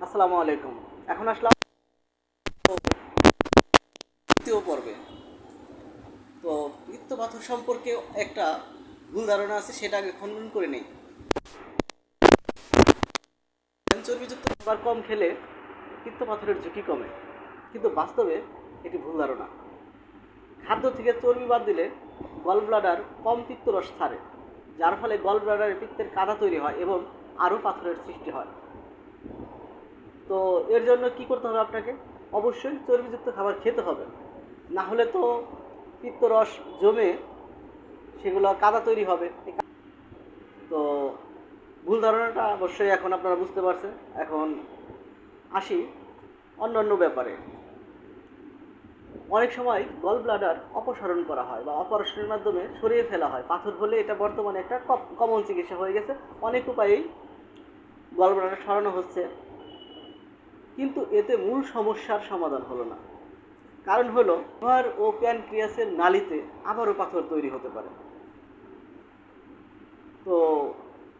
আসসালামু আলাইকুম। এখন আসলাম তৃতীয় পর্বে। তো পিত্তপাথর সম্পর্কে একটা ভুল ধারণা আছে, সেটা আগে খণ্ডন করে নেই। চর্বিযুক্ত খাবার কম খেলে পিত্তপাথরের ঝুঁকি কমে, কিন্তু বাস্তবে এটি ভুল ধারণা। খাদ্য থেকে চর্বি বাদ দিলে গল ব্লাডার কম পিত্তরস ছাড়ে, যার ফলে গল ব্লাডারে পিত্তের কাদা তৈরি হয় এবং আরও পাথরের সৃষ্টি হয়। তো এর জন্য কি করতে হবে আপনাকে? অবশ্যই চর্বিযুক্ত খাবার খেতে হবে, না হলে তো পিত্তরস জমে সেগুলো কাদা তৈরি হবে। তো ভুল ধারণাটা অবশ্যই এখন আপনারা বুঝতে পারছেন। এখন আসি অন্যান্য ব্যাপারে। অনেক সময় গল ব্লাডার অপসারণ করা হয় বা অপারেশনের মাধ্যমে সরিয়ে ফেলা হয় পাথর হলে। এটা বর্তমানে একটা কমন চিকিৎসা হয়ে গেছে, অনেক উপায়েই গল ব্লাডার সরানো হচ্ছে, কিন্তু এতে মূল সমস্যার সমাধান হলো না। কারণ হলো লিভার ও প্যানক্রিয়াসের নালীতে আবারও পাথর তৈরি হতে পারে। তো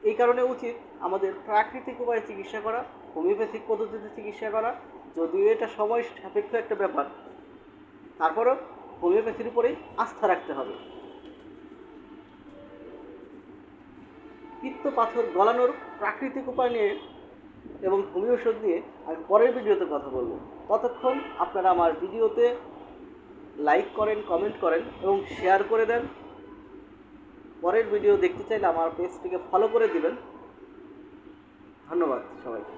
এই কারণে উচিত আমাদের প্রাকৃতিক উপায়ে চিকিৎসা করা, হোমিওপ্যাথিক পদ্ধতিতে চিকিৎসা করা। যদিও এটা সময় সাপেক্ষ একটা ব্যাপার, তারপরও হোমিওপ্যাথির উপরেই আস্থা রাখতে হবে। পিত্ত পাথর গলানোর প্রাকৃতিক উপায় নিয়ে এবং হোমিও ওষুধ নিয়ে আমি পরের ভিডিওতে কথা বলবো। ততক্ষণ আপনারা আমার ভিডিওতে লাইক করেন, কমেন্ট করেন এবং শেয়ার করে দেন। পরের ভিডিও দেখতে চাইলে আমার পেজটিকে ফলো করে দিবেন। ধন্যবাদ সবাইকে।